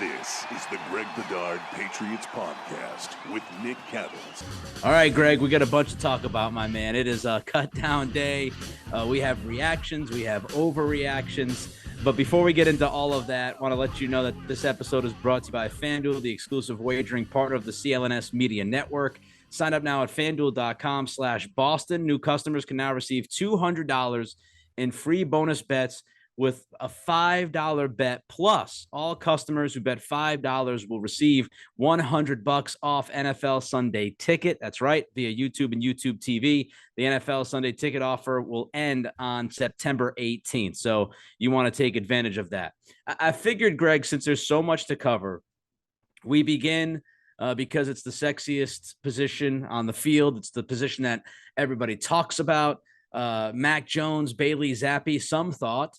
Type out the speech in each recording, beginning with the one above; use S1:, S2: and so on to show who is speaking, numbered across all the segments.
S1: This is the Greg Bedard Patriots Podcast with Nick Cattles.
S2: All right, Greg, we got a bunch to talk about, my man. It is a cut-down day. We have reactions. We have overreactions. But before we get into all of that, I want to let you know that this episode is brought to you by FanDuel, the exclusive wagering partner of the CLNS Media Network. Sign up now at FanDuel.com/Boston. New customers can now receive $200 in free bonus bets with a $5 bet, plus all customers who bet $5 will receive $100 off NFL Sunday Ticket. That's right, via YouTube and YouTube TV. The NFL Sunday Ticket offer will end on September 18th, so you want to take advantage of that. I figured, Greg, since there's so much to cover, we begin because it's the sexiest position on the field. It's the position that everybody talks about. Mac Jones, Bailey Zappe, some thought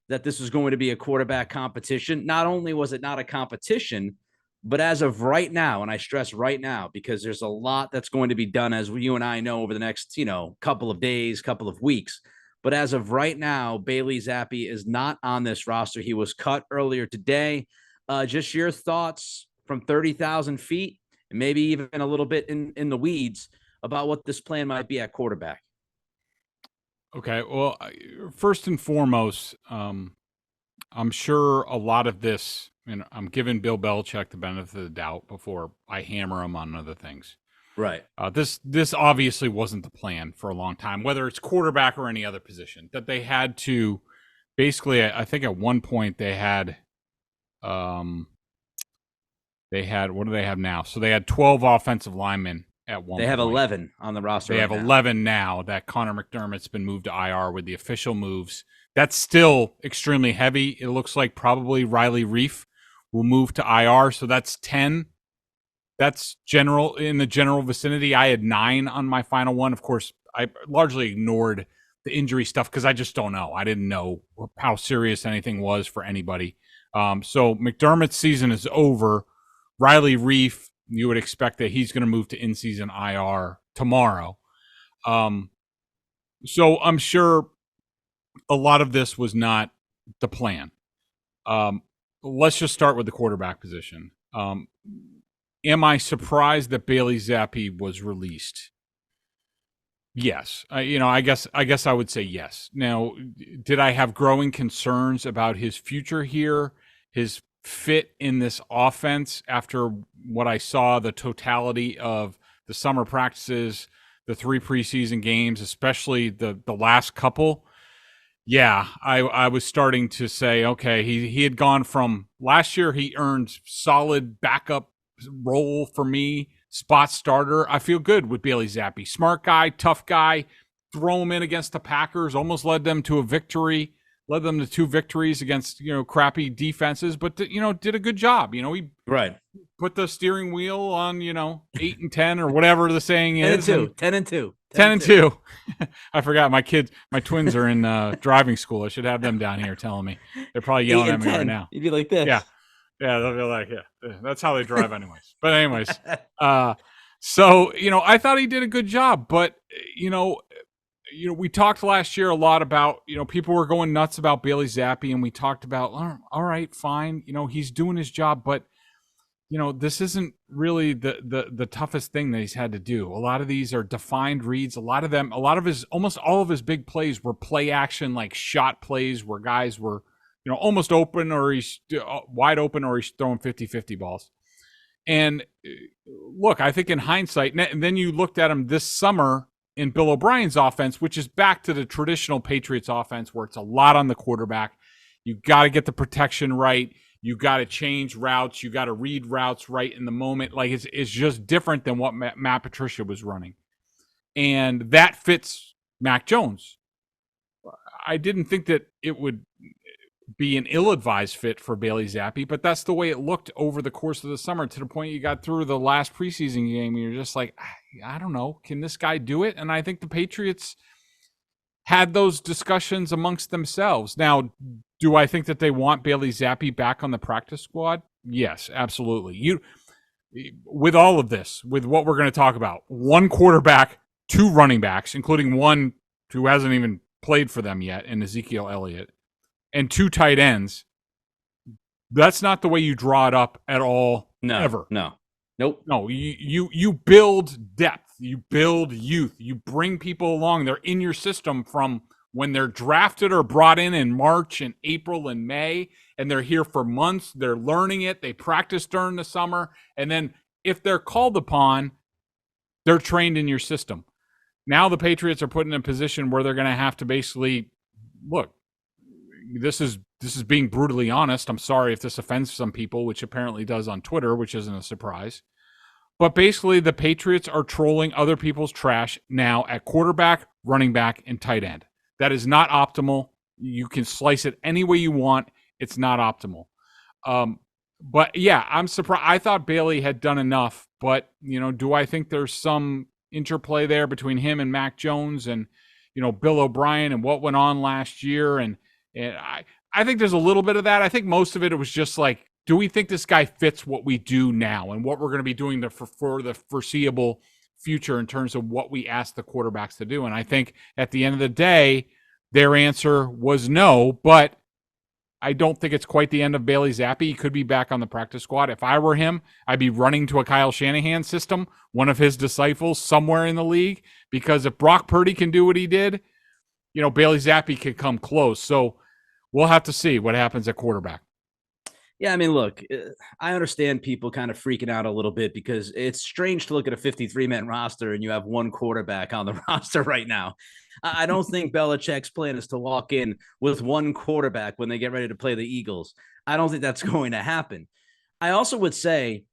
S2: that this was going to be a quarterback competition. Not only was it not a competition, but as of right now, and I stress right now, because there's a lot that's going to be done, as you and I know, over the next, couple of days, couple of weeks. But as of right now, Bailey Zappe is not on this roster. He was cut earlier today. Just your thoughts from 30,000 feet, and maybe even a little bit in the weeds about what this plan might be at quarterback.
S3: Okay, well, first and foremost, I'm sure a lot of this, I'm giving Bill Belichick the benefit of the doubt before I hammer him on other things.
S2: Right.
S3: This obviously wasn't the plan for a long time, whether it's quarterback or any other position, that they had to basically, I think at one point they had, what do they have now? So they had 12 offensive linemen. At one
S2: They have
S3: point.
S2: 11 on the roster.
S3: They have 11 now that Connor McDermott's been moved to IR with the official moves. That's still extremely heavy. It looks like probably Riley Reif will move to IR. So that's 10. That's in the general vicinity. I had 9 on my final one. Of course, I largely ignored the injury stuff because I just don't know. I didn't know how serious anything was for anybody. So McDermott's season is over. Riley Reif, you would expect that he's going to move to in-season IR tomorrow. So I'm sure a lot of this was not the plan. Let's just start with the quarterback position. Am I surprised that Bailey Zappe was released? Yes. I guess I would say yes. Now, did I have growing concerns about his future here, his fit in this offense after what I saw, the totality of the summer practices, the 3 preseason games, especially the last couple? Yeah, I was starting to say, okay, he had gone from last year, he earned solid backup role for me, spot starter. I feel good with Bailey Zappe. Smart guy, tough guy, throw him in against the Packers, almost led them to a victory. Led them to 2 victories against, crappy defenses, but, did a good job. He put the steering wheel on, 8 and 10 or whatever the saying is.
S2: 10 and 2.
S3: 10 and 2. I forgot my twins are in driving school. I should have them down here telling me. They're probably yelling at me right now.
S2: You'd be like this.
S3: Yeah. Yeah, they'll be like, yeah, that's how they drive anyways. But anyways, so, I thought he did a good job, but, we talked last year a lot about, people were going nuts about Bailey Zappe, and we talked about, all right, fine, he's doing his job, but, this isn't really the toughest thing that he's had to do. A lot of these are defined reads. Almost all of his big plays were play action, like shot plays where guys were, almost open, or he's wide open, or he's throwing 50-50 balls. And look, I think in hindsight, and then you looked at him this summer in Bill O'Brien's offense, which is back to the traditional Patriots offense where it's a lot on the quarterback. You got to get the protection right. You got to change routes. You got to read routes right in the moment. Like it's just different than what Matt Patricia was running. And that fits Mac Jones. I didn't think that it would be an ill-advised fit for Bailey Zappe, but that's the way it looked over the course of the summer, to the point you got through the last preseason game and you're just like, I don't know, can this guy do it? And I think the Patriots had those discussions amongst themselves. Now, do I think that they want Bailey Zappe back on the practice squad? Yes, absolutely. With all of this, with what we're going to talk about, 1 quarterback, 2 running backs, including one who hasn't even played for them yet, in Ezekiel Elliott, and 2 tight ends, That's not the way you draw it up at all.
S2: No,
S3: ever.
S2: Nope.
S3: No, you build depth, you build youth, you bring people along. They're in your system from when they're drafted or brought in March and April and May, and they're here for months. They're learning it. They practice during the summer. And then if they're called upon, they're trained in your system. Now the Patriots are put in a position where they're going to have to basically, look, this is being brutally honest. I'm sorry if this offends some people, which apparently does on Twitter, which isn't a surprise. But basically, the Patriots are trolling other people's trash now at quarterback, running back, and tight end. That is not optimal. You can slice it any way you want. It's not optimal. But yeah, I'm surprised. I thought Bailey had done enough, but do I think there's some interplay there between him and Mac Jones and Bill O'Brien and what went on last year? And I think there's a little bit of that. I think most of it was just like, do we think this guy fits what we do now and what we're going to be doing for the foreseeable future in terms of what we ask the quarterbacks to do? And I think at the end of the day, their answer was no, but I don't think it's quite the end of Bailey Zappe. He could be back on the practice squad. If I were him, I'd be running to a Kyle Shanahan system, one of his disciples somewhere in the league, because if Brock Purdy can do what he did, Bailey Zappe could come close. So we'll have to see what happens at quarterback.
S2: Yeah, I mean, look, I understand people kind of freaking out a little bit because it's strange to look at a 53-man roster and you have one quarterback on the roster right now. I don't think Belichick's plan is to walk in with one quarterback when they get ready to play the Eagles. I don't think that's going to happen. I also would say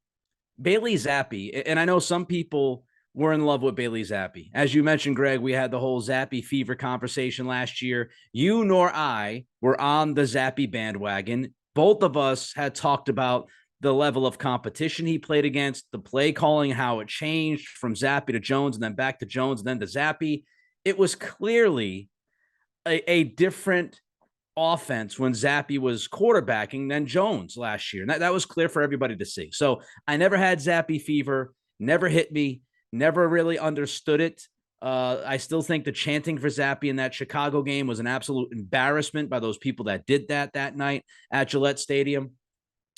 S2: Bailey Zappe, and I know some people were in love with Bailey Zappe. As you mentioned, Greg, we had the whole Zappe fever conversation last year. You nor I were on the Zappe bandwagon. Both of us had talked about the level of competition he played against, the play calling, how it changed from Zappe to Jones and then back to Jones and then to Zappe. It was clearly a different offense when Zappe was quarterbacking than Jones last year. And that was clear for everybody to see. So I never had Zappe fever, never hit me, never really understood it. I still think the chanting for Zappe in that Chicago game was an absolute embarrassment by those people that did that night at Gillette Stadium.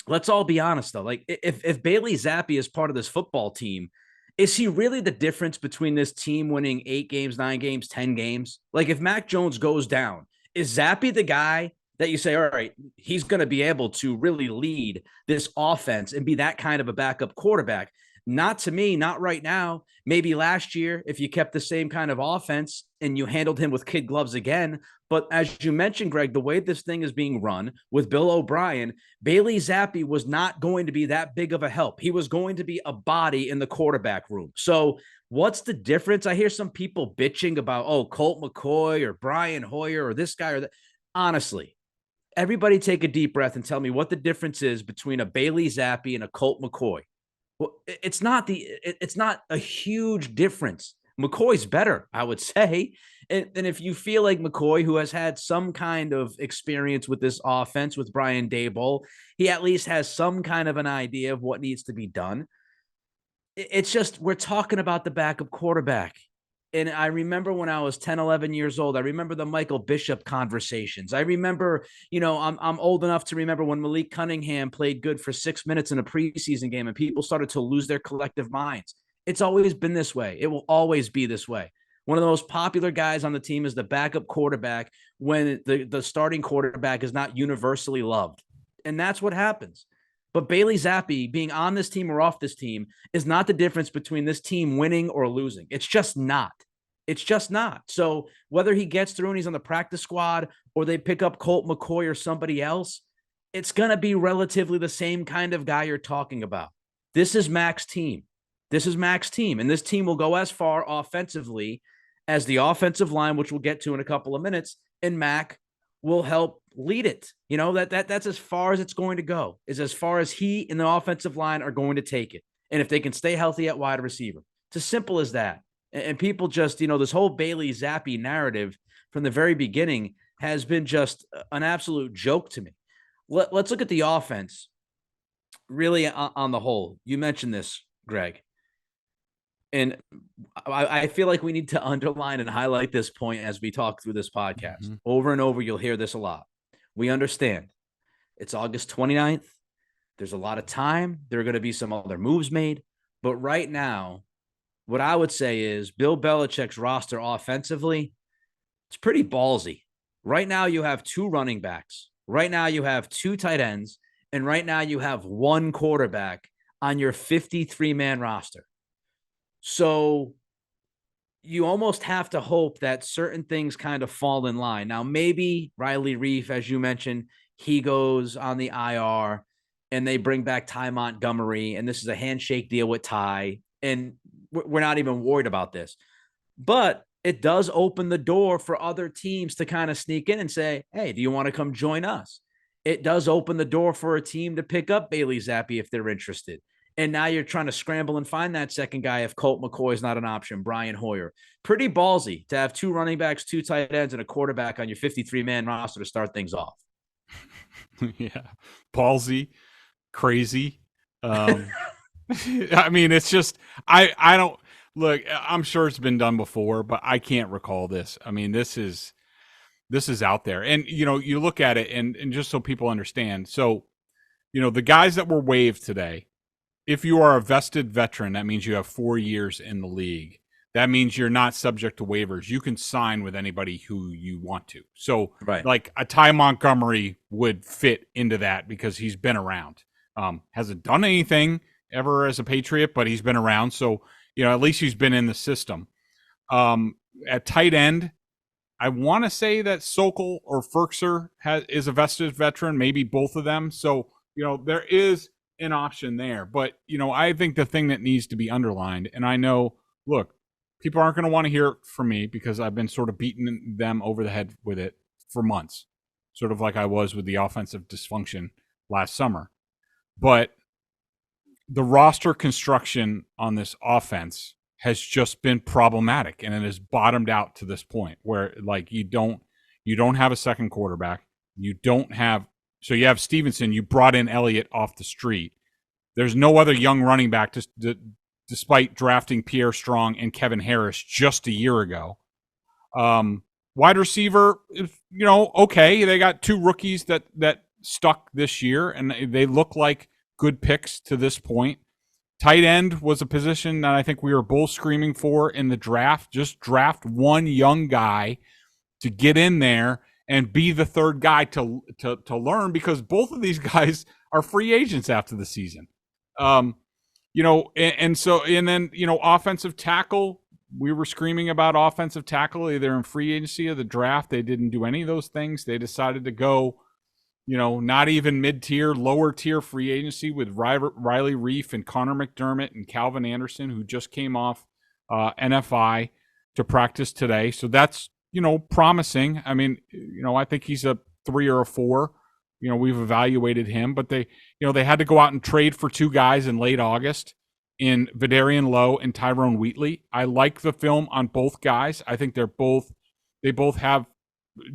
S2: Let's all be honest, though. Like, if Bailey Zappe is part of this football team, is he really the difference between this team winning 8 games, 9 games, 10 games? Like, if Mac Jones goes down, is Zappe the guy that you say, all right, he's going to be able to really lead this offense and be that kind of a backup quarterback? Not to me, not right now. Maybe last year, if you kept the same kind of offense and you handled him with kid gloves again. But as you mentioned, Greg, the way this thing is being run with Bill O'Brien, Bailey Zappe was not going to be that big of a help. He was going to be a body in the quarterback room. So what's the difference? I hear some people bitching about, Colt McCoy or Brian Hoyer or this guy or that. Honestly, everybody take a deep breath and tell me what the difference is between a Bailey Zappe and a Colt McCoy. Well, it's not a huge difference. McCoy's better, I would say. And if you feel like McCoy, who has had some kind of experience with this offense with Brian Daboll, he at least has some kind of an idea of what needs to be done. It's just, we're talking about the backup quarterback. And I remember when I was 10, 11 years old, I remember the Michael Bishop conversations. I remember, I'm old enough to remember when Malik Cunningham played good for 6 minutes in a preseason game and people started to lose their collective minds. It's always been this way. It will always be this way. One of the most popular guys on the team is the backup quarterback when the starting quarterback is not universally loved. And that's what happens. But Bailey Zappe being on this team or off this team is not the difference between this team winning or losing. It's just not. It's just not. So whether he gets through and he's on the practice squad or they pick up Colt McCoy or somebody else, it's going to be relatively the same kind of guy you're talking about. This is Mac's team. This is Mac's team. And this team will go as far offensively as the offensive line, which we'll get to in a couple of minutes, and Mac will help lead it. That's as far as it's going to go, is as far as he and the offensive line are going to take it. And if they can stay healthy at wide receiver, it's as simple as that. And people just, this whole Bailey Zappe narrative from the very beginning has been just an absolute joke to me. Let's look at the offense really on the whole. You mentioned this, Greg. And I feel like we need to underline and highlight this point as we talk through this podcast. Mm-hmm. Over and over, you'll hear this a lot. We understand It's August 29th. There's a lot of time. There are going to be some other moves made. But right now, what I would say is Bill Belichick's roster offensively, it's pretty ballsy. Right now, you have 2 running backs. Right now, you have 2 tight ends. And right now, you have 1 quarterback on your 53-man roster. So you almost have to hope that certain things kind of fall in line. Now, maybe Riley Reif, as you mentioned, he goes on the IR and they bring back Ty Montgomery, and this is a handshake deal with Ty, and we're not even worried about this. But it does open the door for other teams to kind of sneak in and say, hey, do you want to come join us? It does open the door for a team to pick up Bailey Zappe if they're interested. And now you're trying to scramble and find that second guy if Colt McCoy is not an option, Brian Hoyer. Pretty ballsy to have 2 running backs, 2 tight ends, and a quarterback on your 53-man roster to start things off.
S3: Yeah. Ballsy, crazy. I mean, it's just, I don't, look, I'm sure it's been done before, but I can't recall this. I mean, this is out there. And, you look at it and just so people understand. So, the guys that were waived today, if you are a vested veteran, that means you have 4 years in the league. That means you're not subject to waivers. You can sign with anybody who you want to. So, like a Ty Montgomery would fit into that because he's been around. Hasn't done anything ever as a Patriot, but he's been around. So, at least he's been in the system. At tight end, I want to say that Sokol or Ferkser is a vested veteran, maybe both of them. So, there is an option there. But, I think the thing that needs to be underlined, and I know, look, people aren't going to want to hear it from me because I've been sort of beating them over the head with it for months, sort of like I was with the offensive dysfunction last summer. But the roster construction on this offense has just been problematic, and it has bottomed out to this point where, like, you don't have a second quarterback. So you have Stevenson. You brought in Elliott off the street. There's no other young running back despite drafting Pierre Strong and Kevin Harris just a year ago. Wide receiver, okay. They got 2 rookies that stuck this year, and they look like good picks to this point. Tight end was a position that I think we were both screaming for in the draft. Just draft 1 young guy to get in there and be the third guy to learn, because both of these guys are free agents after the season. And then offensive tackle, we were screaming about offensive tackle either in free agency or the draft. They didn't do any of those things. They decided to go, not even mid-tier, lower-tier free agency with Riley Reif and Connor McDermott and Calvin Anderson, who just came off NFI to practice today. So that's, promising. I mean, I think he's a 3 or a 4. We've evaluated him, but they had to go out and trade for 2 guys in late August in Bedard and Lowe and Tyrone Wheatley. I like the film on both guys. I think they both have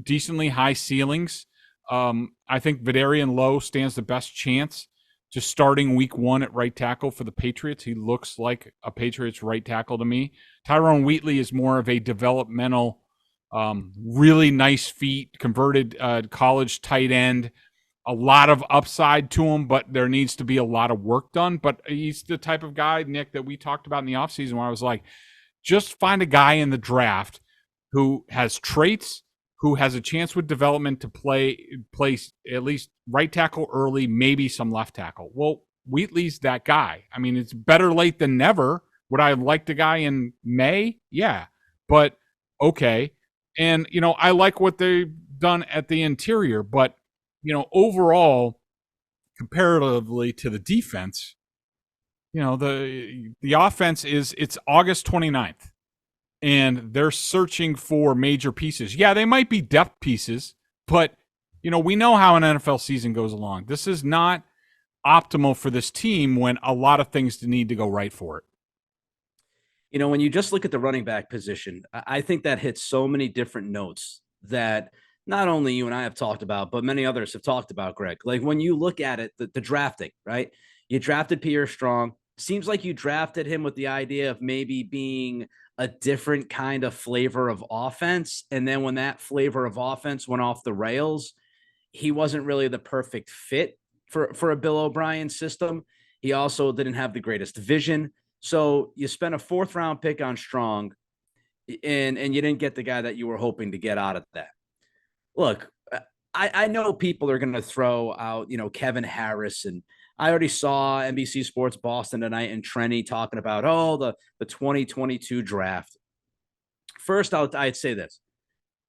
S3: decently high ceilings. I think Bedard and Lowe stands the best chance to starting week 1 at right tackle for the Patriots. He looks like a Patriots right tackle to me. Tyrone Wheatley is more of a developmental, really nice feet, converted college tight end. A lot of upside to him, but there needs to be a lot of work done. But he's the type of guy, Nick, that we talked about in the offseason where I was like, just find a guy in the draft who has traits, who has a chance with development to play at least right tackle early, maybe some left tackle. Well, Wheatley's that guy. I mean, it's better late than never. Would I have liked a guy in May? Yeah, but okay. And, I like what they've done at the interior, but, overall, comparatively to the defense, the offense it's August 29th. And they're searching for major pieces. Yeah, they might be depth pieces, but, we know how an NFL season goes along. This is not optimal for this team when a lot of things need to go right for it.
S2: When you just look at the running back position, I think that hits so many different notes that not only you and I have talked about, but many others have talked about, Greg. Like when you look at it, the drafting, right? You drafted Pierre Strong. Seems like you drafted him with the idea of maybe being a different kind of flavor of offense. And then when that flavor of offense went off the rails, he wasn't really the perfect fit for a Bill O'Brien system. He also didn't have the greatest vision. So you spent a 4th round pick on Strong, and you didn't get the guy that you were hoping to get out of that. Look, I know people are going to throw out, Kevin Harris, and I already saw NBC Sports Boston tonight and Trenny talking about, the 2022 draft. First, I'd say this.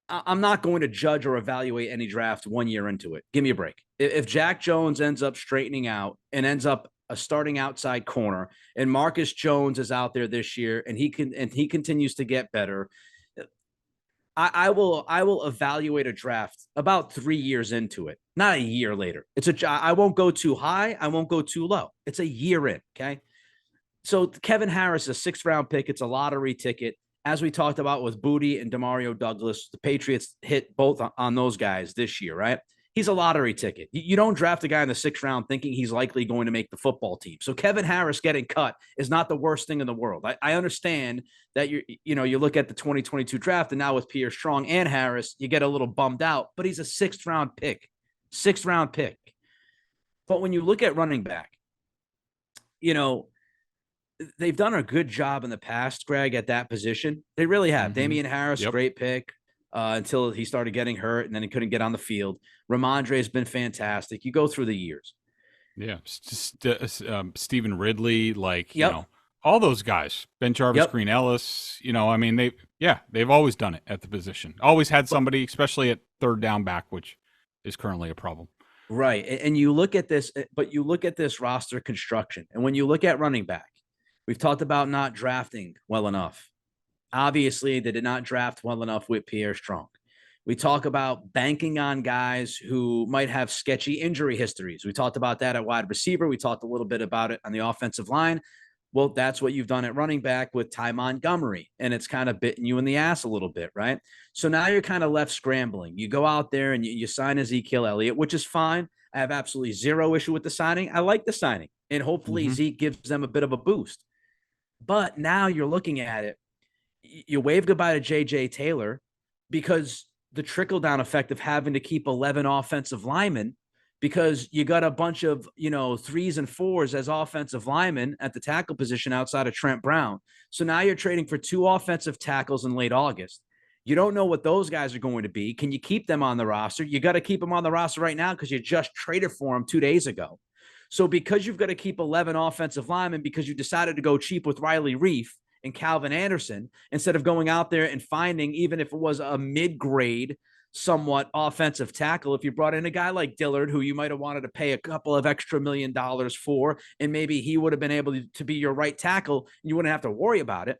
S2: I'm not going to judge or evaluate any draft 1 year into it. Give me a break. If Jack Jones ends up straightening out and ends up a starting outside corner, and Marcus Jones is out there this year and he continues to get better, I will evaluate a draft about 3 years into it, not a year later. I won't go too high. I won't go too low. It's a year in. Okay. So Kevin Harris, a 6th round pick. It's a lottery ticket. As we talked about with Booty and Demario Douglas, the Patriots hit both on those guys this year, right? He's a lottery ticket. You don't draft a guy in the 6th round thinking he's likely going to make the football team. So Kevin Harris getting cut is not the worst thing in the world. I understand that you look at the 2022 draft, and now with Pierre Strong and Harris, you get a little bummed out, but he's a 6th round pick. But when you look at running back, they've done a good job in the past, Greg, at that position. They really have. Damian Harris, great pick. Until he started getting hurt, and then he couldn't get on the field. Ramondre has been fantastic. You go through the years.
S3: Yeah. Stephen Ridley, all those guys. Ben Jarvis, Green Ellis, they've always done it at the position. Always had somebody, especially at 3rd down back, which is currently a problem.
S2: Right. And you look at this, but you look at this roster construction. And when you look at running back, we've talked about not drafting well enough. Obviously, they did not draft well enough with Pierre Strong. We talk about banking on guys who might have sketchy injury histories. We talked about that at wide receiver. We talked a little bit about it on the offensive line. Well, that's what you've done at running back with Ty Montgomery, and it's kind of bitten you in the ass a little bit, right? So now you're kind of left scrambling. You go out there and you sign Ezekiel Elliott, which is fine. I have absolutely zero issue with the signing. I like the signing, and hopefully Zeke gives them a bit of a boost. But now you're looking at it. You wave goodbye to J.J. Taylor because the trickle-down effect of having to keep 11 offensive linemen, because you got a bunch of, 3s and 4s as offensive linemen at the tackle position outside of Trent Brown. So now you're trading for 2 offensive tackles in late August. You don't know what those guys are going to be. Can you keep them on the roster? You got to keep them on the roster right now because you just traded for them 2 days ago. So because you've got to keep 11 offensive linemen because you decided to go cheap with Riley Reif and Calvin Anderson, instead of going out there and finding, even if it was a mid-grade, somewhat offensive tackle, if you brought in a guy like Dillard, who you might have wanted to pay a couple of extra $1 million for, and maybe he would have been able to be your right tackle, and you wouldn't have to worry about it.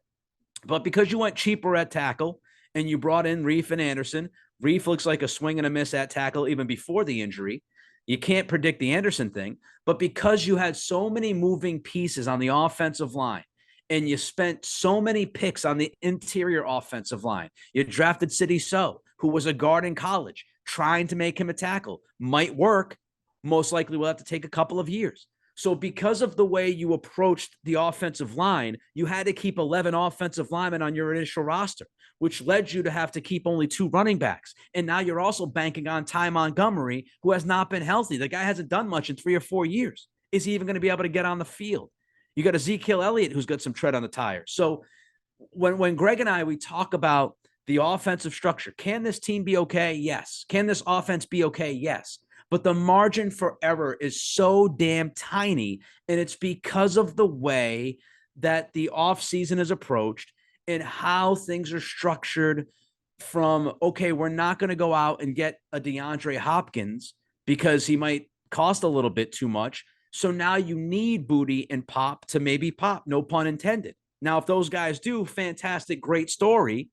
S2: But because you went cheaper at tackle and you brought in Reif and Anderson, Reif looks like a swing and a miss at tackle even before the injury. You can't predict the Anderson thing, but because you had so many moving pieces on the offensive line, and you spent so many picks on the interior offensive line. You drafted Sidney So, who was a guard in college, trying to make him a tackle. Might work. Most likely will have to take a couple of years. So because of the way you approached the offensive line, you had to keep 11 offensive linemen on your initial roster, which led you to have to keep only 2 running backs. And now you're also banking on Ty Montgomery, who has not been healthy. The guy hasn't done much in 3 or 4 years. Is he even going to be able to get on the field? You got Ezekiel Elliott, who's got some tread on the tire. So when Greg and we talk about the offensive structure, can this team be okay? Yes. Can this offense be okay? Yes. But the margin for error is so damn tiny, and it's because of the way that the offseason is approached and how things are structured from, okay, we're not going to go out and get a DeAndre Hopkins because he might cost a little bit too much. So now you need Booty and Pop to maybe pop, no pun intended. Now, if those guys do, fantastic, great story.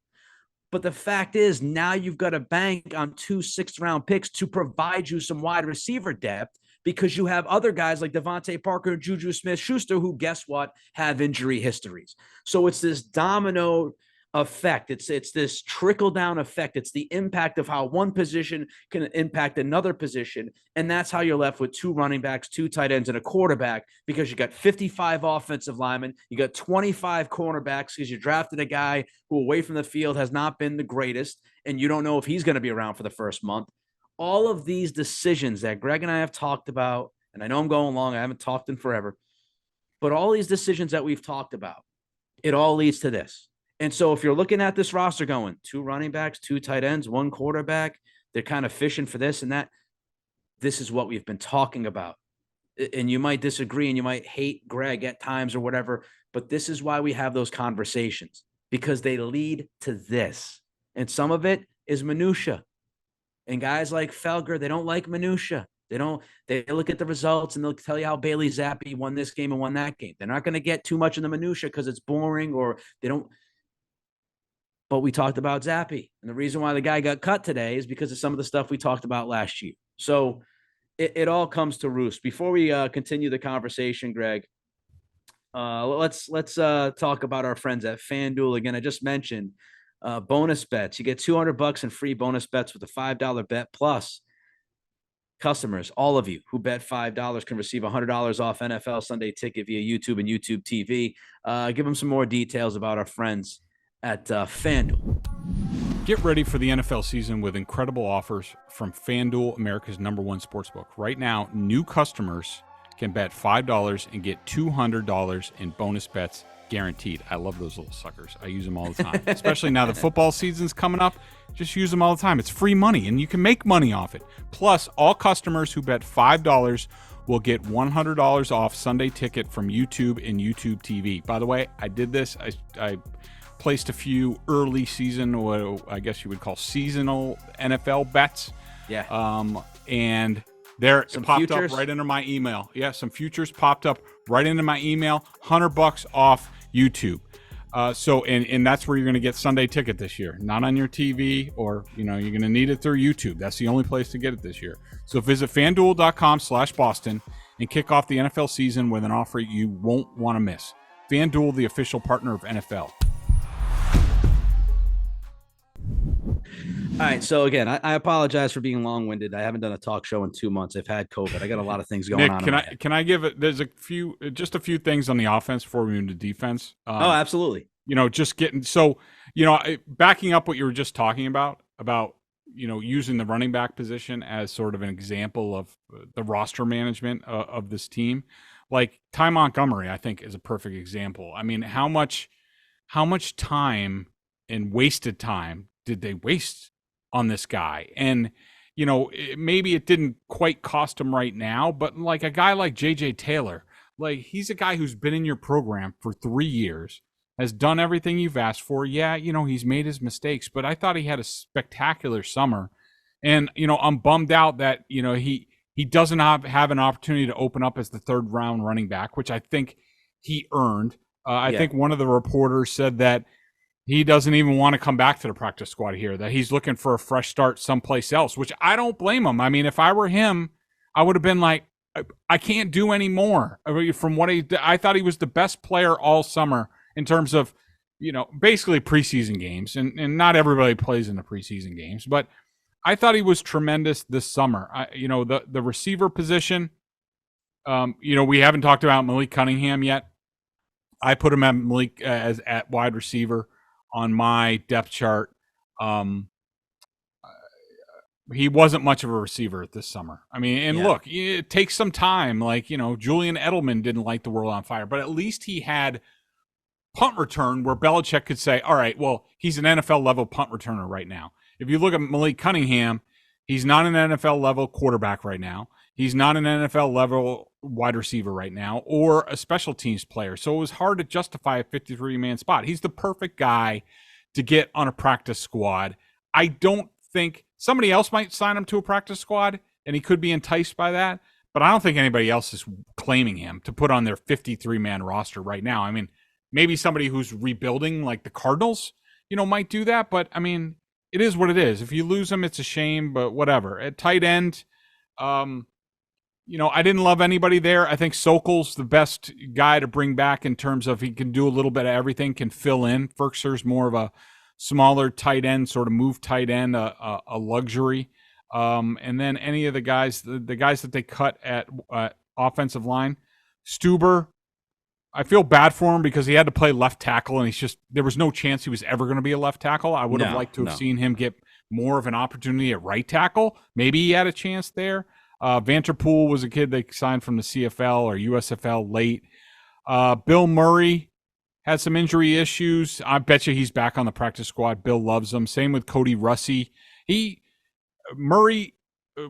S2: But the fact is, now you've got to bank on 2 6th-round picks to provide you some wide receiver depth because you have other guys like Devontae Parker and JuJu Smith-Schuster who, guess what, have injury histories. So it's this domino effect. It's this trickle-down effect. It's the impact of how one position can impact another position, and that's how you're left with 2 running backs, 2 tight ends, and a quarterback because you got 55 offensive linemen, you got 25 cornerbacks because you drafted a guy who away from the field has not been the greatest, and you don't know if he's going to be around for the first month. all of these decisions that Greg and I have talked about, and I know I'm going long, I haven't talked in forever, but all these decisions that we've talked about, it all leads to this. And so if you're looking at this roster going 2 running backs, 2 tight ends, 1 quarterback, they're kind of fishing for this and that. This is what we've been talking about. And you might disagree and you might hate Greg at times or whatever, but this is why we have those conversations, because they lead to this. And some of it is minutia. And guys like Felger, they don't like minutia. They look at the results and they'll tell you how Bailey Zappe won this game and won that game. They're not going to get too much in the minutia because it's boring or they don't. But we talked about Zappe. And the reason why the guy got cut today is because of some of the stuff we talked about last year. So it all comes to roost. Before we continue the conversation, Greg, let's talk about our friends at FanDuel. Again, I just mentioned bonus bets. You get $200 in free bonus bets with a $5 bet. Plus, customers, all of you who bet $5 can receive $100 off NFL Sunday Ticket via YouTube and YouTube TV. Give them some more details about our friends at FanDuel.
S3: Get ready for the NFL season with incredible offers from FanDuel, America's #1 sportsbook. Right now, new customers can bet $5 and get $200 in bonus bets guaranteed. I love those little suckers. I use them all the time, especially now the football season's coming up. Just use them all the time. It's free money, and you can make money off it. Plus, all customers who bet $5 will get $100 off Sunday Ticket from YouTube and YouTube TV. By the way, I did this. I placed a few early season, what I guess you would call seasonal NFL bets.
S2: Yeah.
S3: And there it popped
S2: futures
S3: up right into my email. Yeah, some futures popped up right into my email. $100 off YouTube. And that's where you're going to get Sunday Ticket this year. Not on your TV, or you're going to need it through YouTube. That's the only place to get it this year. So visit FanDuel.com/Boston and kick off the NFL season with an offer you won't want to miss. FanDuel, the official partner of NFL.
S2: All right. So again, I apologize for being long-winded. I haven't done a talk show in 2 months. I've had COVID. I got a lot of things going on.
S3: Nick, can I give it? There's just a few things on the offense before we move to defense.
S2: Absolutely.
S3: Just getting backing up what you were just talking about using the running back position as sort of an example of the roster management of this team. Like Ty Montgomery, I think, is a perfect example. I mean, how much time and wasted time did they waste on this guy? And, maybe it didn't quite cost him right now, but like a guy like JJ Taylor, like he's a guy who's been in your program for 3 years, has done everything you've asked for. Yeah, he's made his mistakes, but I thought he had a spectacular summer. And, I'm bummed out that, he doesn't have an opportunity to open up as the 3rd round running back, which I think he earned. I think one of the reporters said that he doesn't even want to come back to the practice squad here, that he's looking for a fresh start someplace else, which I don't blame him. I mean, if I were him, I would have been like, I can't do any more. From what I thought he was the best player all summer in terms of, basically preseason games, and not everybody plays in the preseason games, but I thought he was tremendous this summer. The receiver position, we haven't talked about Malik Cunningham yet. I put him at Malik at wide receiver on my depth chart. He wasn't much of a receiver this summer. I mean, look, it takes some time. Like, Julian Edelman didn't light the world on fire, but at least he had punt return where Belichick could say, all right, well, he's an NFL level punt returner right now. If you look at Malik Cunningham, he's not an NFL level quarterback right now. He's not an NFL level wide receiver right now, or a special teams player. So it was hard to justify a 53-man spot. He's the perfect guy to get on a practice squad. I don't think somebody else might sign him to a practice squad, and he could be enticed by that, but I don't think anybody else is claiming him to put on their 53-man roster right now. I mean, maybe somebody who's rebuilding like the Cardinals, might do that, but I mean, it is what it is. If you lose him, it's a shame, but whatever. At tight end, I didn't love anybody there. I think Sokol's the best guy to bring back in terms of he can do a little bit of everything, can fill in. Ferkser's more of a smaller tight end, sort of move tight end, a luxury. And then any of the guys that they cut at offensive line, Stuber, I feel bad for him because he had to play left tackle, and there was no chance he was ever going to be a left tackle. I would have liked to have seen him get more of an opportunity at right tackle. Maybe he had a chance there. Vanterpool was a kid they signed from the CFL or USFL late. Bill Murray had some injury issues. I bet you he's back on the practice squad. Bill loves him. Same with Cody Russi. Murray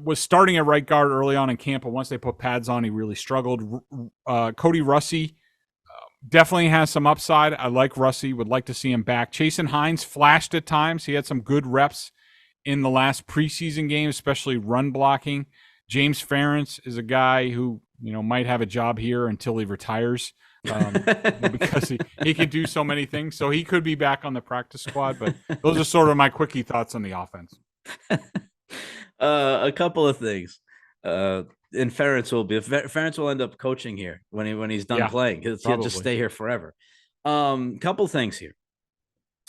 S3: was starting at right guard early on in camp, but once they put pads on, he really struggled. Cody Russi definitely has some upside. I like Russi. Would like to see him back. Chasen Hines flashed at times. He had some good reps in the last preseason game, especially run blocking. James Ferentz is a guy who, might have a job here until he retires because he can do so many things. So he could be back on the practice squad, but those are sort of my quickie thoughts on the offense.
S2: A couple of things. And Ferentz will end up coaching here when he's done playing. He'll just stay here forever. Couple things here.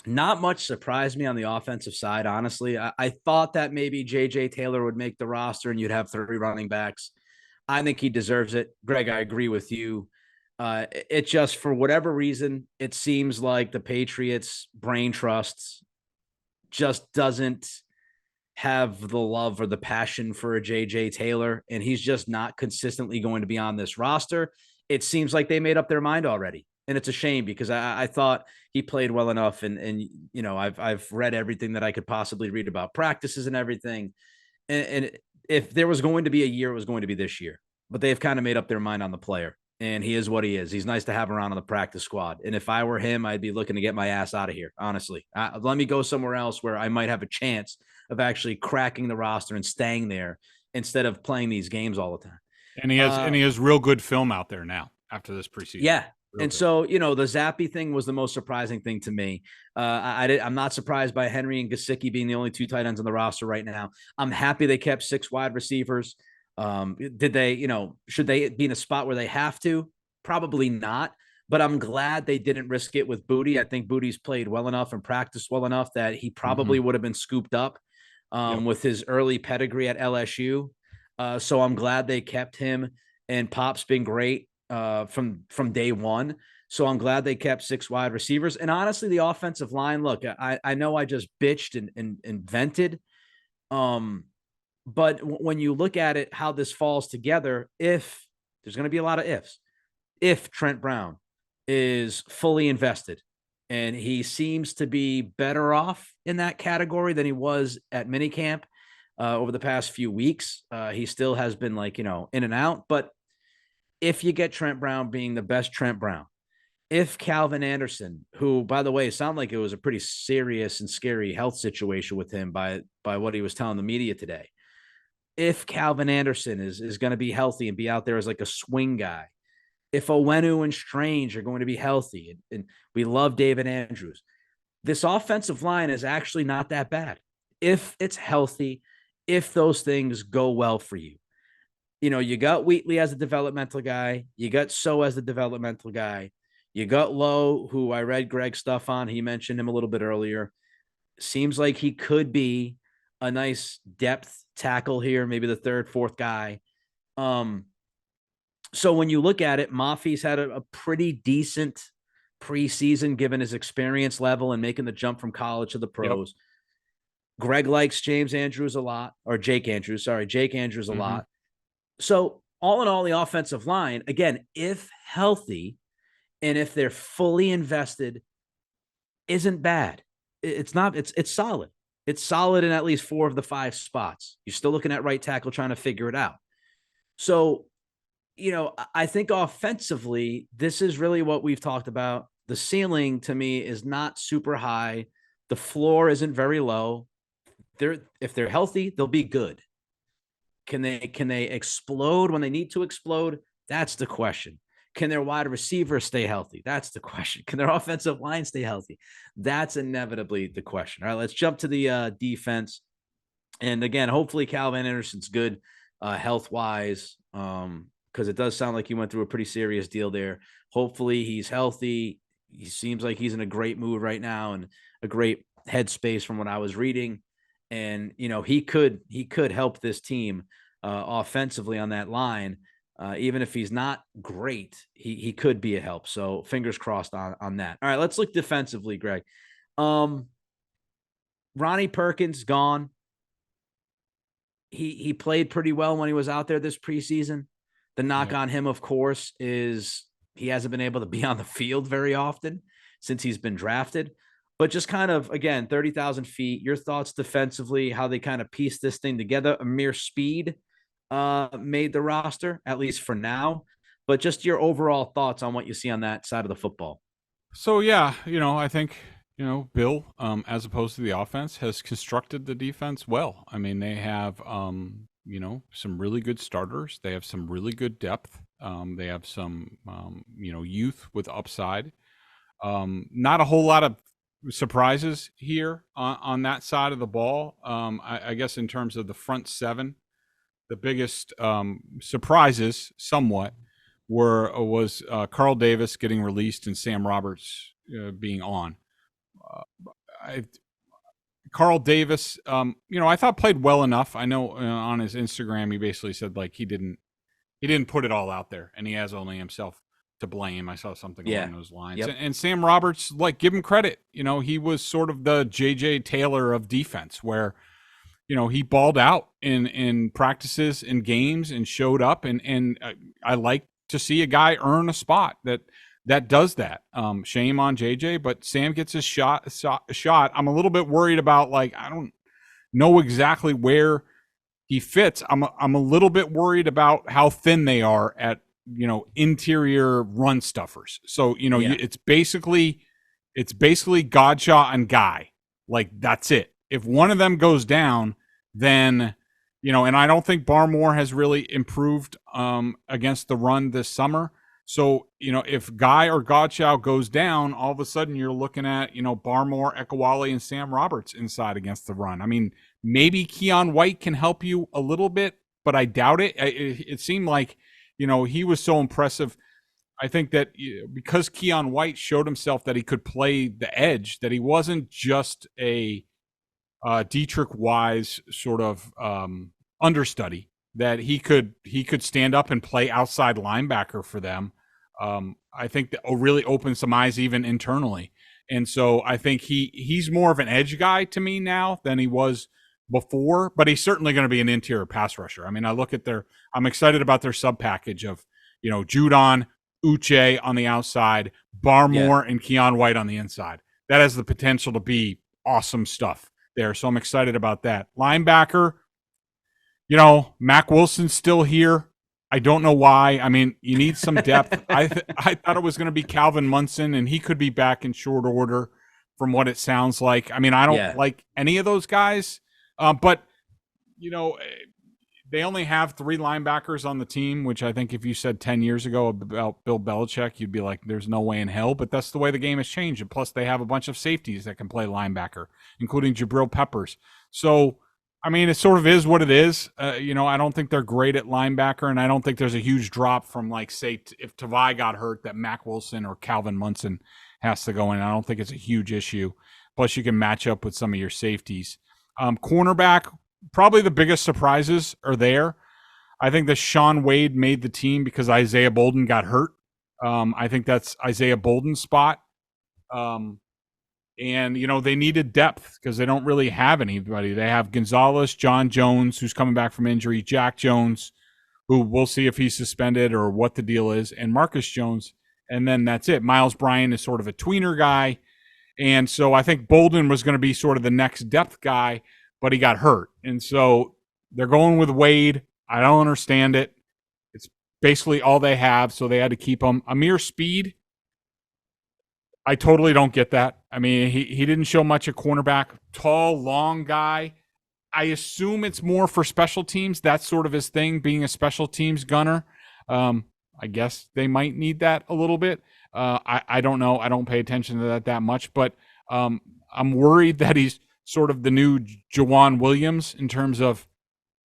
S2: Not much surprised me on the offensive side, honestly. I thought that maybe JJ Taylor would make the roster and you'd have 3 running backs. I think he deserves it. Greg, I agree with you. It just, for whatever reason, it seems like the Patriots brain trust just doesn't have the love or the passion for a JJ Taylor, and he's just not consistently going to be on this roster. It seems like they made up their mind already. And it's a shame because I thought he played well enough. And I've read everything that I could possibly read about practices and everything. And if there was going to be a year, it was going to be this year. But they've kind of made up their mind on the player. And he is what he is. He's nice to have around on the practice squad. And if I were him, I'd be looking to get my ass out of here, honestly. Let me go somewhere else where I might have a chance of actually cracking the roster and staying there instead of playing these games all the time.
S3: And he has real good film out there now after this preseason.
S2: Yeah.
S3: Real
S2: and
S3: good.
S2: So, the Zappe thing was the most surprising thing to me. I'm not surprised by Henry and Gesicki being the only 2 tight ends on the roster right now. I'm happy they kept 6 wide receivers. Did they, should they be in a spot where they have to? Probably not. But I'm glad they didn't risk it with Booty. I think Booty's played well enough and practiced well enough that he probably would have been scooped up with his early pedigree at LSU. So I'm glad they kept him, and Pop's been great from day one. So I'm glad they kept 6 wide receivers. And honestly, the offensive line, look, I know I just bitched and vented. But when you look at it, how this falls together, if there's going to be a lot of ifs, if Trent Brown is fully invested, and he seems to be better off in that category than he was at minicamp over the past few weeks. He still has been in and out, but if you get Trent Brown being the best Trent Brown, if Calvin Anderson, who, by the way, it sounded like it was a pretty serious and scary health situation with him by what he was telling the media today. If Calvin Anderson is going to be healthy and be out there as like a swing guy, if Owenu and Strange are going to be healthy, and we love David Andrews, this offensive line is actually not that bad. If it's healthy, if those things go well for you. You got Wheatley as a developmental guy. You got So as the developmental guy. You got Lowe, who I read Greg's stuff on. He mentioned him a little bit earlier. Seems like he could be a nice depth tackle here, maybe the 3rd, 4th guy. So when you look at it, Mafi's had a pretty decent preseason given his experience level and making the jump from college to the pros. Yep. Greg likes Jake Andrews a lot. So all in all, the offensive line, again, if healthy and if they're fully invested, isn't bad. It's not, it's solid. It's solid in at least 4 of the 5 spots. You're still looking at right tackle trying to figure it out. So, I think offensively, this is really what we've talked about. The ceiling to me is not super high. The floor isn't very low. If they're healthy, they'll be good. Can they explode when they need to explode? That's the question. Can their wide receivers stay healthy? That's the question. Can their offensive line stay healthy? That's inevitably the question. All right, let's jump to the defense. And again, hopefully Calvin Anderson's good health-wise, because it does sound like he went through a pretty serious deal there. Hopefully he's healthy. He seems like he's in a great mood right now and a great headspace from what I was reading. And, he could help this team offensively on that line. Even if he's not great, he could be a help. So fingers crossed on that. All right, let's look defensively, Greg. We're Ronnie Perkins gone. He played pretty well when he was out there this preseason. The knock on him, of course, is he hasn't been able to be on the field very often since he's been drafted. But just kind of, again, 30,000 feet, your thoughts defensively, how they kind of piece this thing together. Amir Speed made the roster, at least for now. But just your overall thoughts on what you see on that side of the football.
S3: So, yeah, I think, Bill, as opposed to the offense, has constructed the defense well. I mean, they have, some really good starters. They have some really good depth. They have some, youth with upside. Not a whole lot of surprises here on that side of the ball. I guess in terms of the front seven, the biggest surprises somewhat was Carl Davis getting released and Sam Roberts being on. Carl Davis, I thought played well enough. I know on his Instagram he basically said like he didn't put it all out there and he has only himself to blame. I saw something along those lines.
S2: Yep.
S3: And Sam Roberts, like, give him credit. He was sort of the JJ Taylor of defense where, he balled out in practices and games and showed up. And I like to see a guy earn a spot that does that. Shame on JJ, but Sam gets his shot. I'm a little bit worried about, like, I don't know exactly where he fits. I'm a little bit worried about how thin they are at, interior run stuffers. So, it's basically Godshot and Guy. Like, that's it. If one of them goes down, then, and I don't think Barmore has really improved against the run this summer. So, if Guy or Godchow goes down, all of a sudden you're looking at, Barmore, Ekawali, and Sam Roberts inside against the run. I mean, maybe Keon White can help you a little bit, but I doubt it. It seemed like, he was so impressive. I think that because Keon White showed himself that he could play the edge, that he wasn't just a Dietrich Wise sort of understudy, that he could stand up and play outside linebacker for them. I think that really opened some eyes even internally. And so I think he's more of an edge guy to me now than he was before, but he's certainly going to be an interior pass rusher. I mean, I'm excited about their sub package of, Judon, Uche on the outside, Barmore and Keon White on the inside. That has the potential to be awesome stuff there. So I'm excited about that. Linebacker, Mac Wilson's still here. I don't know why. I mean, you need some depth. I thought it was going to be Calvin Munson, and he could be back in short order from what it sounds like. I mean, I don't like any of those guys. But, they only have 3 linebackers on the team, which I think if you said 10 years ago about Bill Belichick, you'd be like, there's no way in hell. But that's the way the game has changed. And plus, they have a bunch of safeties that can play linebacker, including Jabril Peppers. So, I mean, it sort of is what it is. I don't think they're great at linebacker, and I don't think there's a huge drop from, like, say, if Tavai got hurt, that Mac Wilson or Calvin Munson has to go in. I don't think it's a huge issue. Plus, you can match up with some of your safeties. Cornerback, probably the biggest surprises are there. I think that Sean Wade made the team because Isaiah Bolden got hurt. I think that's Isaiah Bolden's spot. And, they needed depth because they don't really have anybody. They have Gonzalez, John Jones, who's coming back from injury, Jack Jones, who we'll see if he's suspended or what the deal is, and Marcus Jones. And then that's it. Miles Bryan is sort of a tweener guy. And so I think Bolden was going to be sort of the next depth guy, but he got hurt. And so they're going with Wade. I don't understand it. It's basically all they have, so they had to keep him. Amir Speed, I totally don't get that. I mean, he didn't show much at cornerback. Tall, long guy. I assume it's more for special teams. That's sort of his thing, being a special teams gunner. I guess they might need that a little bit. I don't know. I don't pay attention to that much, but I'm worried that he's sort of the new Jawan Williams in terms of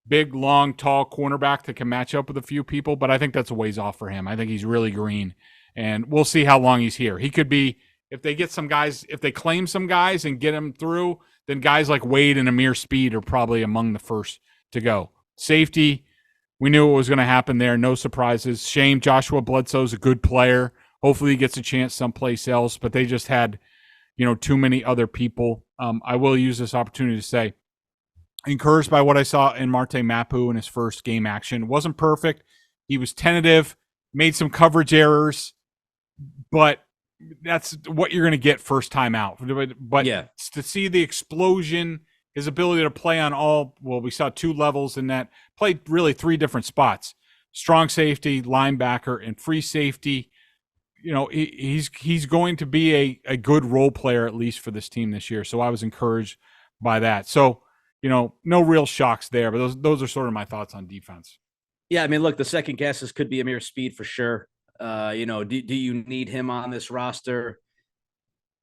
S3: big, long, tall cornerback that can match up with a few people, but I think that's a ways off for him. I think he's really green, and we'll see how long he's here. He could be, if they get some guys, if they claim some guys and get them through, then guys like Wade and Amir Speed are probably among the first to go. Safety, we knew what was going to happen there. No surprises. Shame Joshua Bledsoe's a good player. Hopefully he gets a chance someplace else, but they just had, too many other people I will use this opportunity to say, encouraged by what I saw in Marte Mapu in his first game action. Wasn't perfect. He was tentative, made some coverage errors, but that's what you're going to get first time out. But
S2: Yeah.
S3: to see the explosion, his ability to play on we saw 2 levels in that, played really 3 different spots: strong safety, linebacker, and free safety. He's going to be a good role player, at least for this team this year. So I was encouraged by that. So, no real shocks there, but those are sort of my thoughts on defense.
S2: Yeah, I mean, look, the second guesses could be Amir Speed for sure. Do you need him on this roster?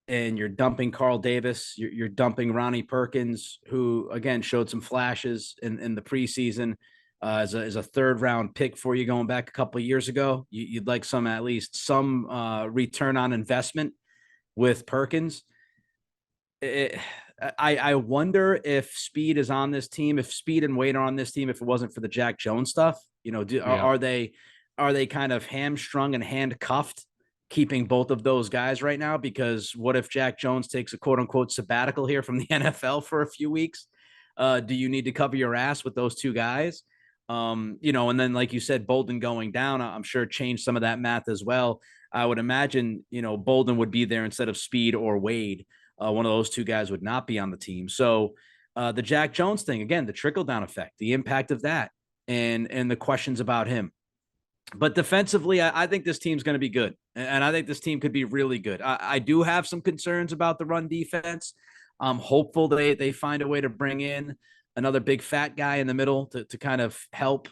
S2: And you're dumping Carl Davis, you're dumping Ronnie Perkins, who again showed some flashes in the preseason as a 3rd round pick for you going back a couple of years ago. You'd like at least some return on investment with Perkins. I wonder if Speed is on this team, if Speed and Wade are on this team, if it wasn't for the Jack Jones stuff. Are they kind of hamstrung and handcuffed keeping both of those guys right now? Because what if Jack Jones takes a quote unquote sabbatical here from the NFL for a few weeks? Do you need to cover your ass with those 2 guys? And then, like you said, Bolden going down, I'm sure changed some of that math as well. I would imagine, Bolden would be there instead of Speed or Wade. One of those 2 guys would not be on the team. So the Jack Jones thing, again, the trickle down effect, the impact of that, and the questions about him. But defensively, I think this team's going to be good. And I think this team could be really good. I do have some concerns about the run defense. I'm hopeful they find a way to bring in another big fat guy in the middle to kind of help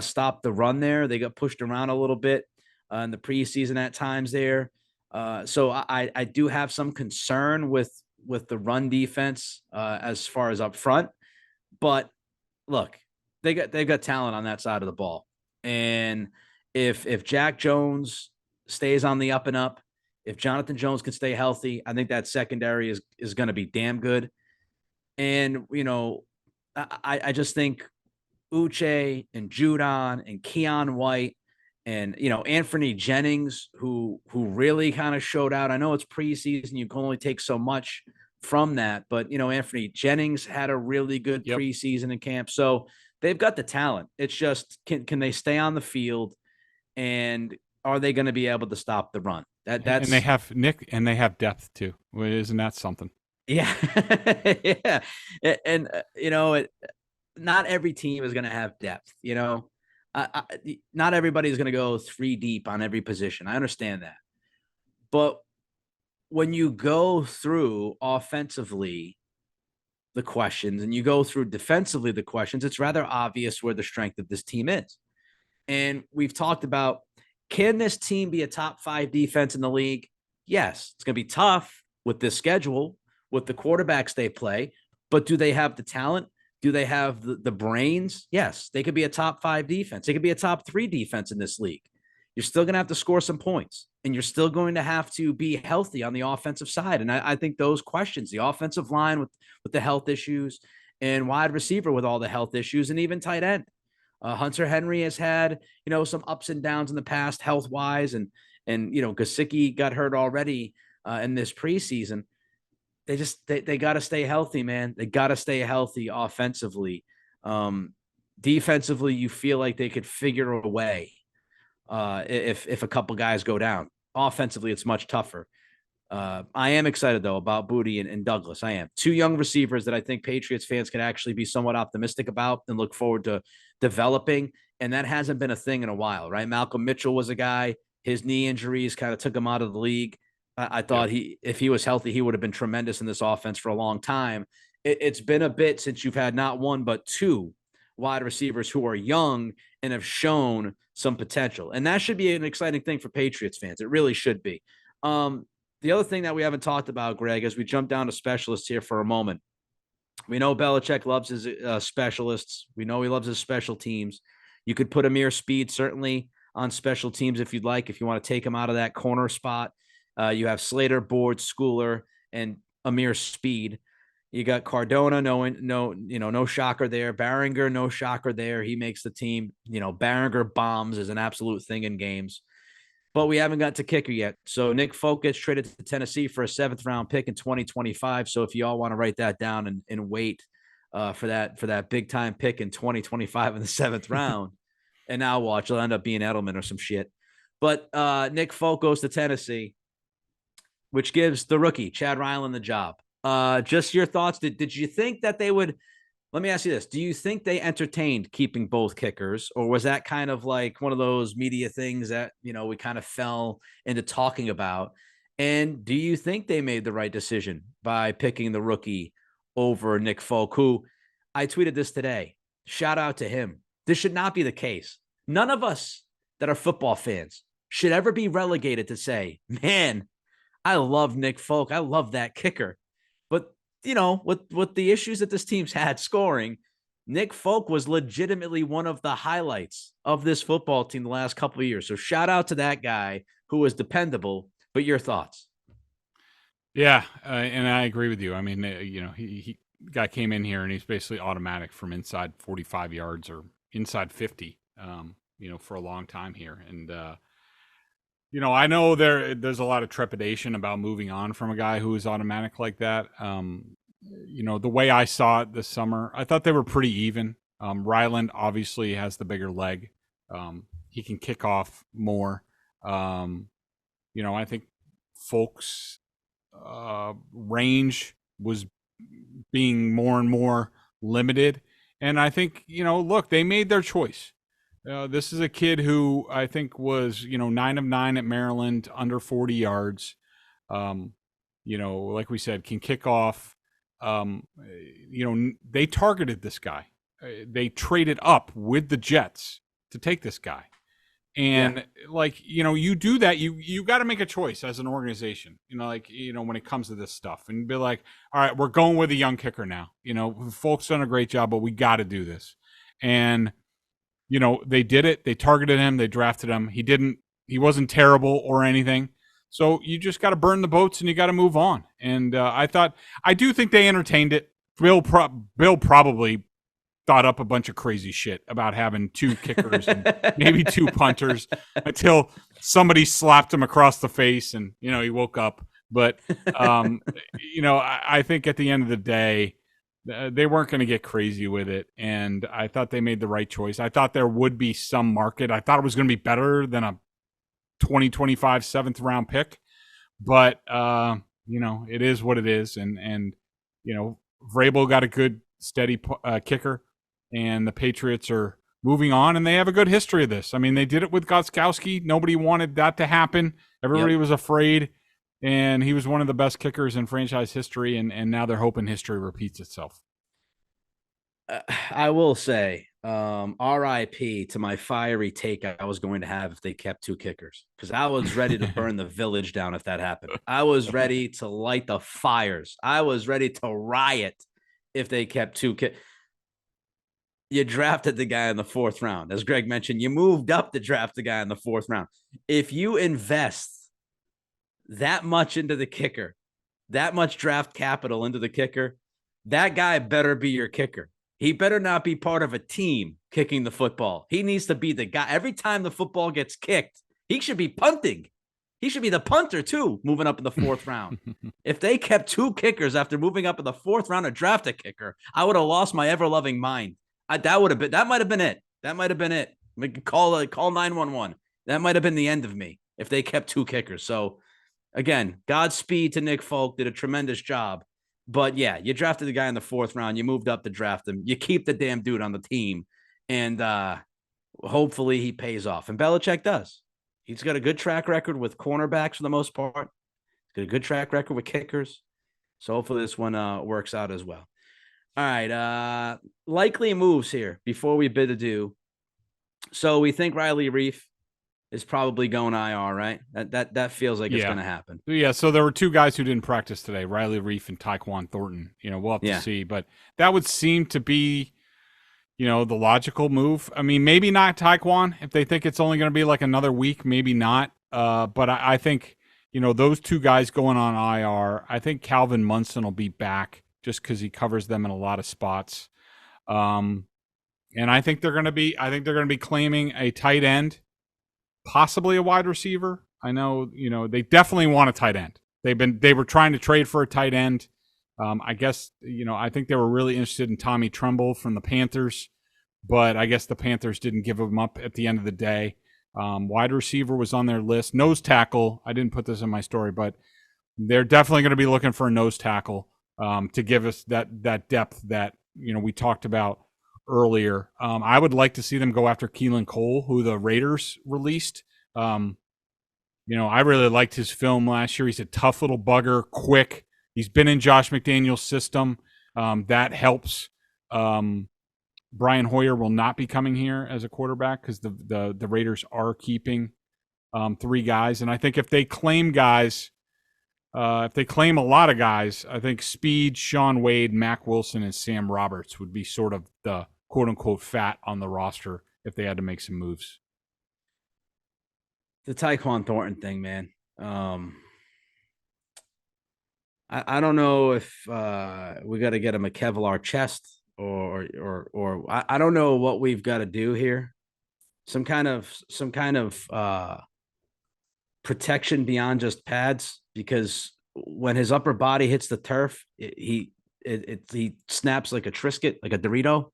S2: stop the run there. They got pushed around a little bit in the preseason at times there. So I do have some concern with the run defense as far as up front. But look, they've got talent on that side of the ball. And if Jack Jones stays on the up and up, if Jonathan Jones can stay healthy, I think that secondary is going to be damn good. And, I just think Uche and Judon and Keon White and, Anthony Jennings, who really kind of showed out. I know it's preseason. You can only take so much from that. But, Anthony Jennings had a really good preseason in camp. So they've got the talent. It's just, can they stay on the field, and are they going to be able to stop the run? That's
S3: and they have Nick, and they have depth too. Isn't that something?
S2: Yeah. Yeah. And not every team is going to have depth, not everybody is going to go 3 deep on every position. I understand that. But when you go through offensively the questions and you go through defensively the questions, it's rather obvious where the strength of this team is. And we've talked about, can this team be a top 5 defense in the league? Yes, it's going to be tough with this schedule, with the quarterbacks they play, but do they have the talent? Do they have the brains? Yes, they could be a top 5 defense. They could be a top 3 defense in this league. You're still going to have to score some points, and you're still going to have to be healthy on the offensive side. And I think those questions, the offensive line with the health issues, and wide receiver with all the health issues, and even tight end. Hunter Henry has had, some ups and downs in the past health-wise, and Gesicki got hurt already in this preseason. They got to stay healthy, man. They got to stay healthy offensively. Defensively, you feel like they could figure a way if a couple guys go down. Offensively, it's much tougher. I am excited, though, about Booty and Douglas. I am. 2 young receivers that I think Patriots fans can actually be somewhat optimistic about and look forward to developing. And that hasn't been a thing in a while, right? Malcolm Mitchell was a guy. His knee injuries kind of took him out of the league. I thought if he was healthy, he would have been tremendous in this offense for a long time. It's been a bit since you've had not 1, but 2 wide receivers who are young and have shown some potential. And that should be an exciting thing for Patriots fans. It really should be. The other thing that we haven't talked about, Greg, as we jump down to specialists here for a moment, we know Belichick loves his specialists. We know he loves his special teams. You could put Amir Speed certainly on special teams if you'd like, if you want to take him out of that corner spot. You have Slater, Board, Schooler, and Amir Speed. You got Cardona, no shocker there. Baringer, no shocker there. He makes the team. Baringer bombs is an absolute thing in games. but we haven't got to kicker yet. So Nick Folk gets traded to Tennessee for a 7th-round pick in 2025. So if you all want to write that down and wait for that big-time pick in 2025 in the 7th round, and now watch, it'll end up being Edelman or some shit. But Nick Folk goes to Tennessee, which gives the rookie, Chad Ryland, the job. Just your thoughts. Did you think that they would – let me ask you this. Do you think they entertained keeping both kickers, or was that kind of like one of those media things that, we kind of fell into talking about? And do you think they made the right decision by picking the rookie over Nick Folk, who I tweeted this today. Shout out to him. This should not be the case. None of us that are football fans should ever be relegated to say, man, I love Nick Folk. I love that kicker. But with the issues that this team's had scoring, Nick Folk was legitimately one of the highlights of this football team the last couple of years. So shout out to that guy who was dependable. But your thoughts?
S3: Yeah, and I agree with you. I mean, he guy came in here and he's basically automatic from inside 45 yards or inside 50, for a long time here. And, I know there's a lot of trepidation about moving on from a guy who is automatic like that. The way I saw it this summer, I thought they were pretty even. Ryland obviously has the bigger leg. He can kick off more. I think Folk's range was being more and more limited. And I think, look, they made their choice. This is a kid who I think was, 9 of 9 at Maryland, under 40 yards. Like we said, can kick off. They targeted this guy. They traded up with the Jets to take this guy. And you do that, you got to make a choice as an organization, when it comes to this stuff, and be like, all right, we're going with a young kicker now. Folks done a great job, but we got to do this. And, they did it. They targeted him. They drafted him. He wasn't terrible or anything. So you just got to burn the boats and you got to move on. And I do think they entertained it. Bill probably thought up a bunch of crazy shit about having 2 kickers and maybe 2 punters until somebody slapped him across the face and, he woke up. But, I think at the end of the day, they weren't going to get crazy with it. And I thought they made the right choice. I thought there would be some market. I thought it was going to be better than a 2025 7th round pick. But, it is what it is. And Vrabel got a good, steady kicker. And the Patriots are moving on, and they have a good history of this. I mean, they did it with Gostkowski. Nobody wanted that to happen. Everybody was afraid, and he was one of the best kickers in franchise history, and now they're hoping history repeats itself.
S2: I will say, RIP to my fiery take I was going to have if they kept 2 kickers, because I was ready to burn the village down if that happened. I was ready to light the fires. I was ready to riot if they kept 2 kickers. You drafted the guy in the 4th round. As Greg mentioned, you moved up to draft the guy in the 4th round. If you invest that much into the kicker, that much draft capital into the kicker, that guy better be your kicker. He better not be part of a team kicking the football. He needs to be the guy. Every time the football gets kicked, he should be punting. He should be the punter too, moving up in the 4th round. If they kept 2 kickers after moving up in the 4th round to draft a kicker, I would have lost my ever-loving mind. That might have been it. That might have been it. Call 911. That might have been the end of me if they kept 2 kickers. So again, Godspeed to Nick Folk, did a tremendous job. But yeah, you drafted the guy in the 4th round. You moved up to draft him. You keep the damn dude on the team. And hopefully he pays off. And Belichick does. He's got a good track record with cornerbacks for the most part. He's got a good track record with kickers. So hopefully this one works out as well. All right, likely moves here before we bid adieu. So we think Riley Reef is probably going IR, right? That feels like it's going to happen.
S3: Yeah, so there were 2 guys who didn't practice today, Riley Reef and Tyquan Thornton. We'll have to see. But that would seem to be, the logical move. I mean, maybe not Tyquan. If they think it's only going to be like another week, maybe not. But I think, those 2 guys going on IR, I think Calvin Munson will be back, just because he covers them in a lot of spots. And I think they're going to be claiming a tight end possibly a wide receiver. I know, they definitely want a tight end. They were trying to trade for a tight end. I guess, I think they were really interested in Tommy Tremble from the Panthers, but I guess the Panthers didn't give him up at the end of the day. Wide receiver was on their list. Nose tackle, I didn't put this in my story, but they're definitely going to be looking for a nose tackle to give us that depth that, we talked about earlier. I would like to see them go after Keelan Cole, who the Raiders released. I really liked his film last year. He's a tough little bugger, quick. He's been in Josh McDaniel's system. That helps. Brian Hoyer will not be coming here as a quarterback because the Raiders are keeping 3 guys. And I think if they claim guys, if they claim a lot of guys, I think Speed, Sean Wade, Mac Wilson, and Sam Roberts would be sort of the quote-unquote fat on the roster if they had to make some moves.
S2: The Tyquan Thornton thing, man. I don't know if we got to get him a Kevlar chest or I don't know what we've got to do here. Some kind of protection beyond just pads, because when his upper body hits the turf, he snaps like a Triscuit, like a Dorito,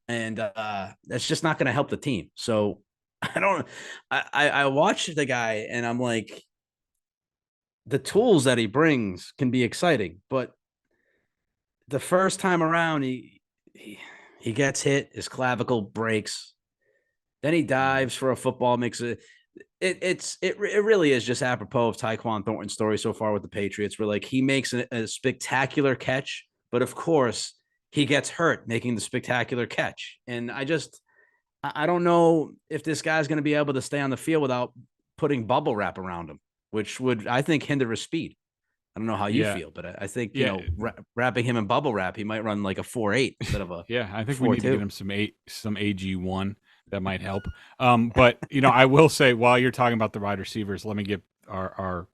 S2: and that's just not going to help the team. So I watched the guy and I'm like, the tools that he brings can be exciting, but the first time around, he gets hit, his clavicle breaks, then he dives for a football, makes it. It really is just apropos of Tyquan Thornton's story so far with the Patriots, where like he makes a spectacular catch, but of course he gets hurt making the spectacular catch. And I don't know if this guy's going to be able to stay on the field without putting bubble wrap around him, which would, I think, hinder his speed. I don't know how you feel, but I think, wrapping him in bubble wrap, he might run like a 4.8 instead of a
S3: I think we need to get him some AG1. That might help. But, I will say, while you're talking about the wide receivers, let me give our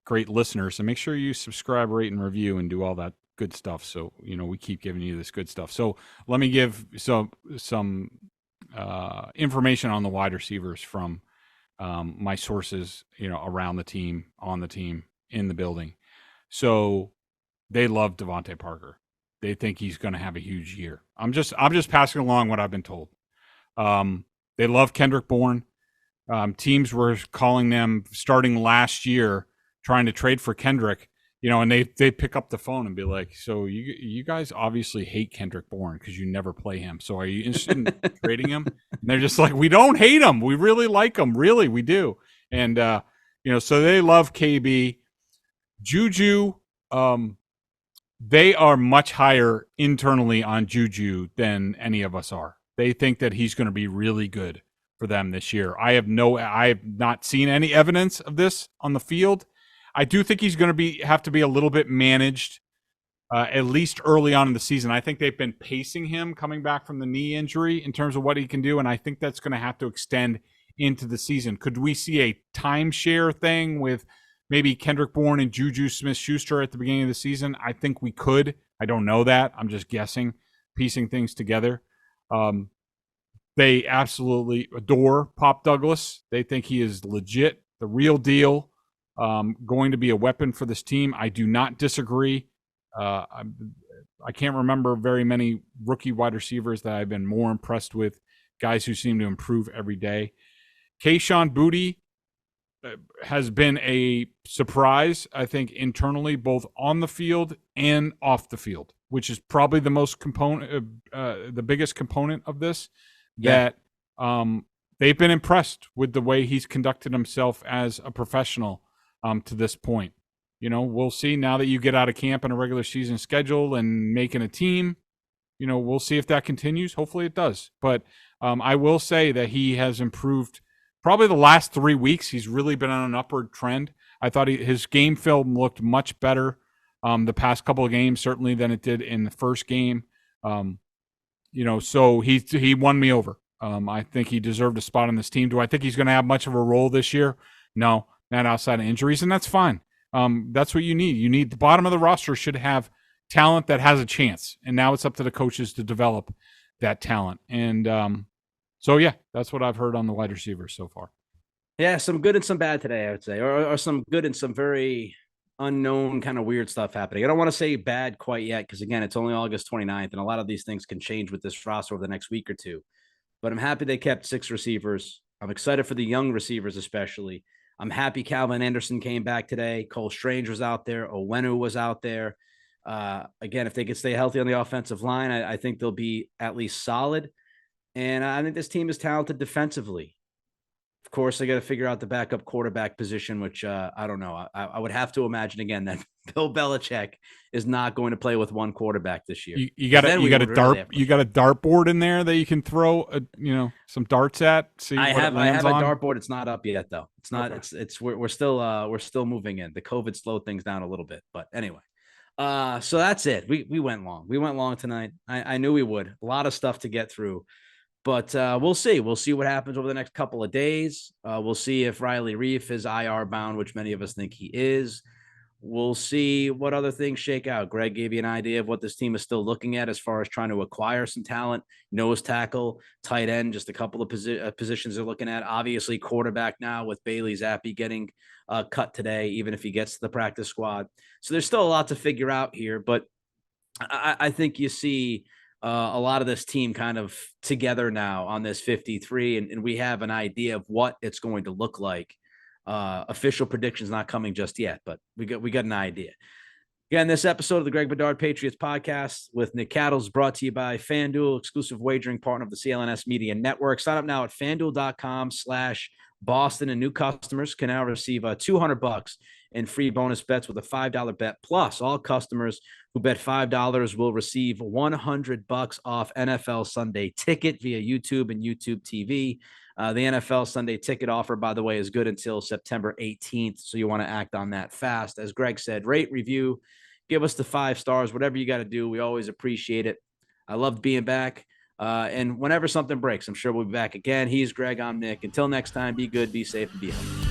S3: great listeners, and make sure you subscribe, rate, and review, and do all that good stuff. So, we keep giving you this good stuff. So let me give some information on the wide receivers from my sources, around the team, on the team, in the building. So they love Devontae Parker. They think he's going to have a huge year. I'm just passing along what I've been told. They love Kendrick Bourne. Teams were calling them starting last year, trying to trade for Kendrick, and they pick up the phone and be like, so you guys obviously hate Kendrick Bourne because you never play him. So are you interested in trading him? And they're just like, we don't hate him. We really like him. Really, we do. And, so they love KB. JuJu, they are much higher internally on JuJu than any of us are. They think that he's going to be really good for them this year. I have not seen any evidence of this on the field. I do think he's going to have to be a little bit managed, at least early on in the season. I think they've been pacing him coming back from the knee injury in terms of what he can do, and I think that's going to have to extend into the season. Could we see a timeshare thing with maybe Kendrick Bourne and JuJu Smith-Schuster at the beginning of the season? I think we could. I don't know that. I'm just guessing, piecing things together. They absolutely adore Pop Douglas. They think he is legit, the real deal, going to be a weapon for this team. I do not disagree. I can't remember very many rookie wide receivers that I've been more impressed with, guys who seem to improve every day. Kayshon Boutte has been a surprise, I think, internally, both on the field and off the field, which is probably the biggest component of this. That they've been impressed with the way he's conducted himself as a professional to this point. We'll see now that you get out of camp and a regular season schedule and making a team. We'll see if that continues. Hopefully it does. But I will say that he has improved. Probably the last 3 weeks, he's really been on an upward trend. I thought his game film looked much better the past couple of games, certainly than it did in the first game. So he won me over. I think he deserved a spot on this team. Do I think he's going to have much of a role this year? No, not outside of injuries, and that's fine. That's what you need. You need the bottom of the roster should have talent that has a chance, and now it's up to the coaches to develop that talent. And so, that's what I've heard on the wide receivers so far.
S2: Yeah, some good and some bad today, I would say, or some good and some very unknown kind of weird stuff happening. I don't want to say bad quite yet because, again, it's only August 29th, and a lot of these things can change with this roster over the next week or two. But I'm happy they kept 6 receivers. I'm excited for the young receivers, especially. I'm happy Calvin Anderson came back today. Cole Strange was out there. Owenu was out there. Again, if they could stay healthy on the offensive line, I think they'll be at least solid. And I think this team is talented defensively. Of course, they got to figure out the backup quarterback position, which I don't know. I would have to imagine again that Bill Belichick is not going to play with one quarterback this year.
S3: You got a dartboard in there that you can throw some darts at. See, I have a
S2: dartboard. It's not up yet though. It's not. Okay. We're still moving in. The COVID slowed things down a little bit, but anyway. So that's it. We went long. We went long tonight. I knew we would. A lot of stuff to get through. But we'll see. We'll see what happens over the next couple of days. We'll see if Riley Reef is IR bound, which many of us think he is. We'll see what other things shake out. Greg gave you an idea of what this team is still looking at as far as trying to acquire some talent. Nose tackle, tight end, just a couple of positions they're looking at. Obviously, quarterback now with Bailey Zappe getting cut today, even if he gets to the practice squad. So there's still a lot to figure out here. But I think you see a lot of this team kind of together now on this 53, and we have an idea of what it's going to look like. Official predictions not coming just yet, but we got an idea. Again, this episode of the Greg Bedard Patriots Podcast with Nick Cattles brought to you by FanDuel, exclusive wagering partner of the CLNS Media Network. Sign up now at FanDuel.com/Boston, and new customers can now receive $200 in free bonus bets with a $5 bet. Plus, all customers who bet $5 will receive $100 off NFL Sunday Ticket via YouTube and YouTube TV. The NFL Sunday Ticket offer, by the way, is good until September 18th, so you want to act on that fast. As Greg said, rate, review, give us the 5 stars, whatever you got to do. We always appreciate it. I loved being back. And whenever something breaks, I'm sure we'll be back again. He's Greg. I'm Nick. Until next time, be good, be safe, and be healthy.